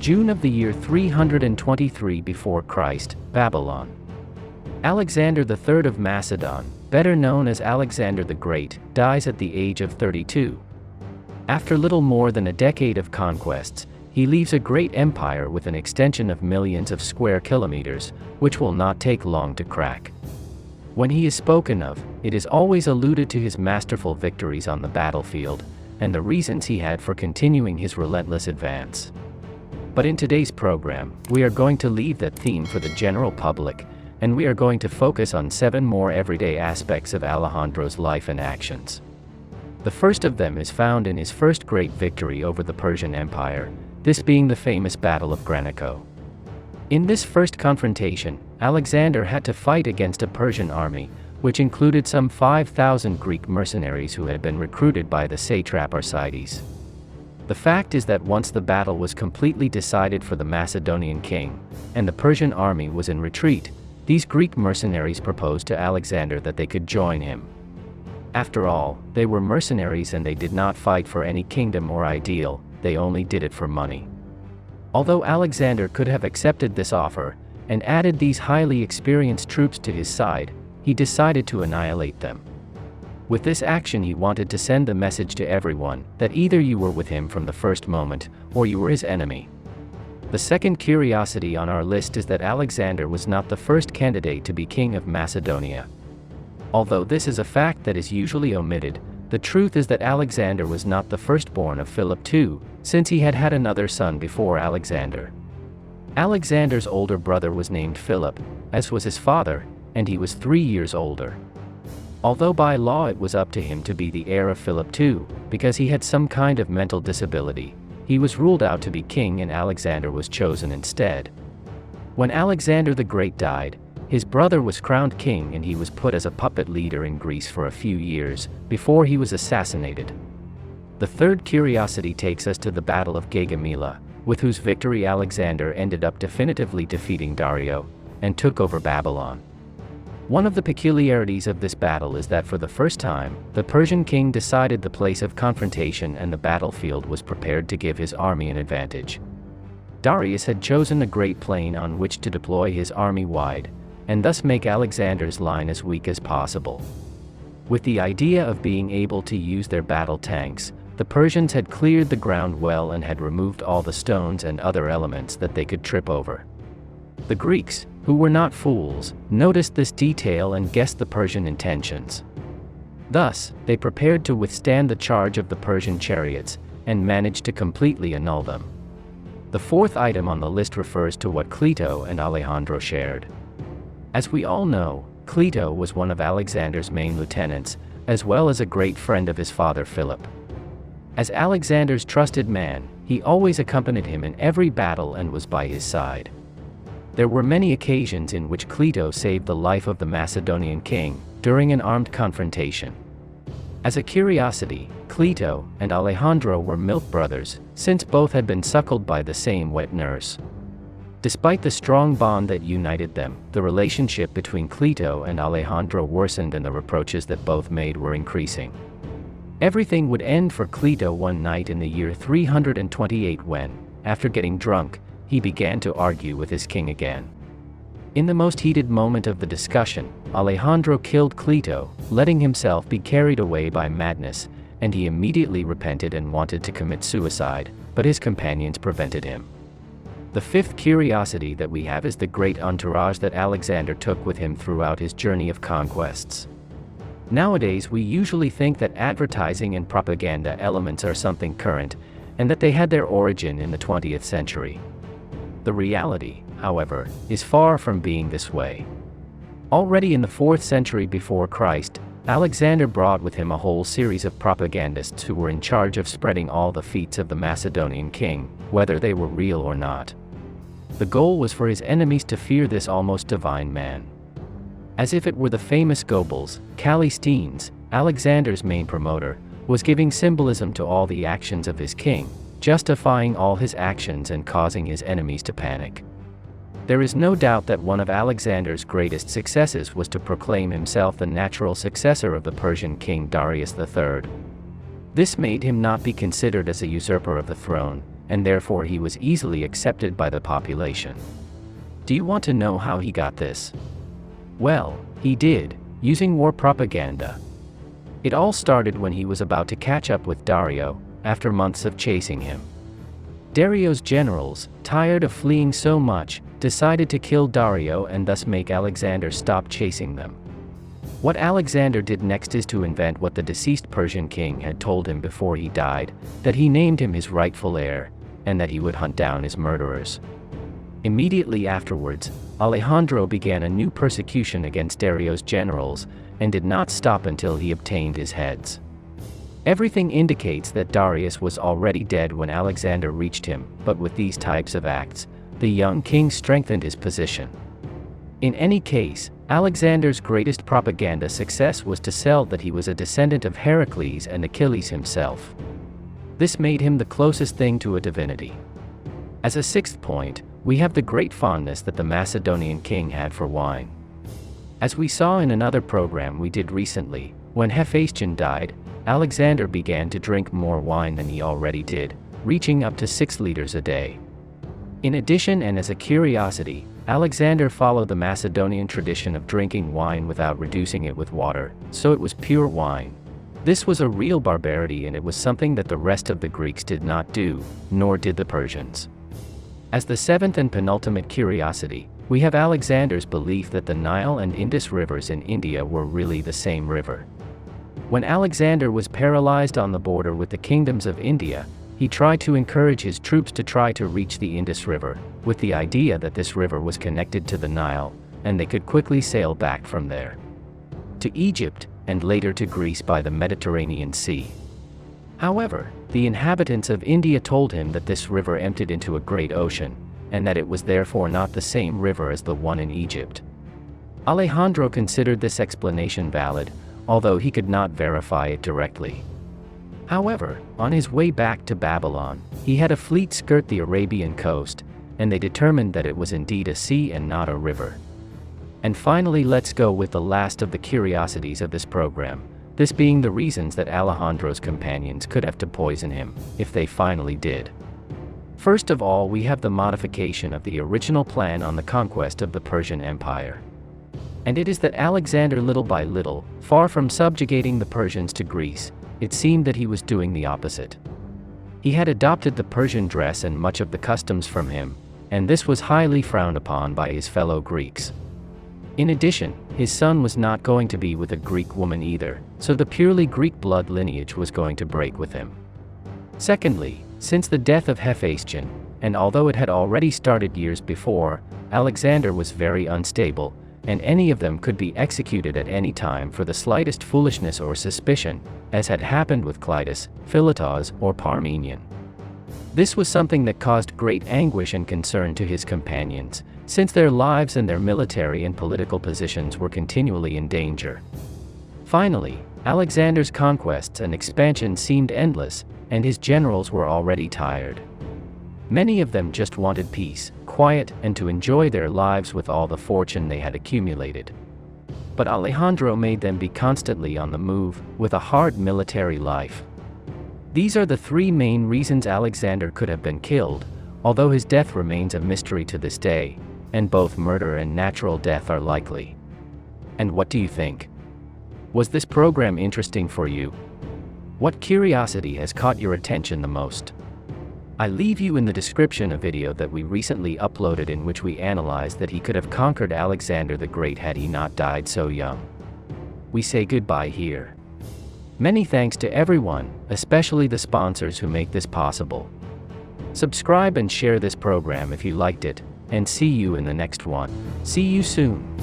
June of the year 323 before Christ, Babylon. Alexander III of Macedon, better known as Alexander the Great, dies at the age of 32. After little more than a decade of conquests, he leaves a great empire with an extension of millions of square kilometers, which will not take long to crack. When he is spoken of, it is always alluded to his masterful victories on the battlefield, and the reasons he had for continuing his relentless advance. But in today's program, we are going to leave that theme for the general public, and we are going to focus on 7 more everyday aspects of Alejandro's life and actions. The first of them is found in his first great victory over the Persian Empire, this being the famous Battle of Granicus. In this first confrontation, Alexander had to fight against a Persian army, which included some 5,000 Greek mercenaries who had been recruited by the satrap Arcides. The fact is that once the battle was completely decided for the Macedonian king, and the Persian army was in retreat, these Greek mercenaries proposed to Alexander that they could join him. After all, they were mercenaries and they did not fight for any kingdom or ideal, they only did it for money. Although Alexander could have accepted this offer, and added these highly experienced troops to his side, he decided to annihilate them. With this action he wanted to send the message to everyone, that either you were with him from the first moment, or you were his enemy. The second curiosity on our list is that Alexander was not the first candidate to be king of Macedonia. Although this is a fact that is usually omitted, the truth is that Alexander was not the firstborn of Philip II, since he had had another son before Alexander. Alexander's older brother was named Philip, as was his father, and he was 3 years older. Although by law it was up to him to be the heir of Philip II, because he had some kind of mental disability, he was ruled out to be king and Alexander was chosen instead. When Alexander the Great died, his brother was crowned king and he was put as a puppet leader in Greece for a few years, before he was assassinated. The third curiosity takes us to the Battle of Gaugamela, with whose victory Alexander ended up definitively defeating Dario, and took over Babylon. One of the peculiarities of this battle is that for the first time, the Persian king decided the place of confrontation and the battlefield was prepared to give his army an advantage. Darius had chosen a great plain on which to deploy his army wide, and thus make Alexander's line as weak as possible. With the idea of being able to use their battle tanks, the Persians had cleared the ground well and had removed all the stones and other elements that they could trip over. The Greeks, who were not fools, noticed this detail and guessed the Persian intentions. Thus, they prepared to withstand the charge of the Persian chariots, and managed to completely annul them. The fourth item on the list refers to what Clito and Alejandro shared. As we all know, Clito was one of Alexander's main lieutenants, as well as a great friend of his father Philip. As Alexander's trusted man, he always accompanied him in every battle and was by his side. There were many occasions in which Clito saved the life of the Macedonian king, during an armed confrontation. As a curiosity, Clito and Alejandro were milk brothers, since both had been suckled by the same wet nurse. Despite the strong bond that united them, the relationship between Clito and Alejandro worsened and the reproaches that both made were increasing. Everything would end for Clito one night in the year 328 when, after getting drunk, he began to argue with his king again. In the most heated moment of the discussion, Alejandro killed Clito, letting himself be carried away by madness, and he immediately repented and wanted to commit suicide, but his companions prevented him. The fifth curiosity that we have is the great entourage that Alexander took with him throughout his journey of conquests. Nowadays we usually think that advertising and propaganda elements are something current, and that they had their origin in the 20th century. The reality, however, is far from being this way. Already in the 4th century before Christ, Alexander brought with him a whole series of propagandists who were in charge of spreading all the feats of the Macedonian king, whether they were real or not. The goal was for his enemies to fear this almost divine man. As if it were the famous Goebbels, Callisthenes, Alexander's main promoter, was giving symbolism to all the actions of his king, justifying all his actions and causing his enemies to panic. There is no doubt that one of Alexander's greatest successes was to proclaim himself the natural successor of the Persian king Darius III. This made him not be considered as a usurper of the throne, and therefore he was easily accepted by the population. Do you want to know how he got this? Well, he did, using war propaganda. It all started when he was about to catch up with Dario, after months of chasing him. Dario's generals, tired of fleeing so much, decided to kill Dario and thus make Alexander stop chasing them. What Alexander did next is to invent what the deceased Persian king had told him before he died, that he named him his rightful heir, and that he would hunt down his murderers. Immediately afterwards, Alejandro began a new persecution against Dario's generals, and did not stop until he obtained his heads. Everything indicates that Darius was already dead when Alexander reached him, but with these types of acts, the young king strengthened his position. In any case, Alexander's greatest propaganda success was to sell that he was a descendant of Heracles and Achilles himself. This made him the closest thing to a divinity. As a sixth point, we have the great fondness that the Macedonian king had for wine. As we saw in another program we did recently, when Hephaestion died, Alexander began to drink more wine than he already did, reaching up to 6 liters a day. In addition, and as a curiosity, Alexander followed the Macedonian tradition of drinking wine without reducing it with water, so it was pure wine. This was a real barbarity, and it was something that the rest of the Greeks did not do, nor did the Persians. As the seventh and penultimate curiosity, we have Alexander's belief that the Nile and Indus rivers in India were really the same river. When Alexander was paralyzed on the border with the kingdoms of India, he tried to encourage his troops to try to reach the Indus River, with the idea that this river was connected to the Nile, and they could quickly sail back from there to Egypt, and later to Greece by the Mediterranean Sea. However, the inhabitants of India told him that this river emptied into a great ocean, and that it was therefore not the same river as the one in Egypt. Alejandro considered this explanation valid, although he could not verify it directly. However, on his way back to Babylon, he had a fleet skirt the Arabian coast, and they determined that it was indeed a sea and not a river. And finally, let's go with the last of the curiosities of this program, this being the reasons that Alejandro's companions could have to poison him, if they finally did. First of all, we have the modification of the original plan on the conquest of the Persian Empire. And it is that Alexander, little by little, far from subjugating the Persians to Greece, it seemed that he was doing the opposite. He had adopted the Persian dress and much of the customs from him, and this was highly frowned upon by his fellow Greeks. In addition, his son was not going to be with a Greek woman either, so the purely Greek blood lineage was going to break with him. Secondly, since the death of Hephaestion, and although it had already started years before, Alexander was very unstable, and any of them could be executed at any time for the slightest foolishness or suspicion, as had happened with Cleitus, Philotas, or Parmenion. This was something that caused great anguish and concern to his companions, since their lives and their military and political positions were continually in danger. Finally, Alexander's conquests and expansion seemed endless, and his generals were already tired. Many of them just wanted peace, quiet, and to enjoy their lives with all the fortune they had accumulated. But Alejandro made them be constantly on the move, with a hard military life. These are the 3 main reasons Alexander could have been killed, although his death remains a mystery to this day, and both murder and natural death are likely. And what do you think? Was this program interesting for you? What curiosity has caught your attention the most? I leave you in the description a video that we recently uploaded in which we analyzed that he could have conquered Alexander the Great had he not died so young. We say goodbye here. Many thanks to everyone, especially the sponsors who make this possible. Subscribe and share this program if you liked it, and see you in the next one. See you soon.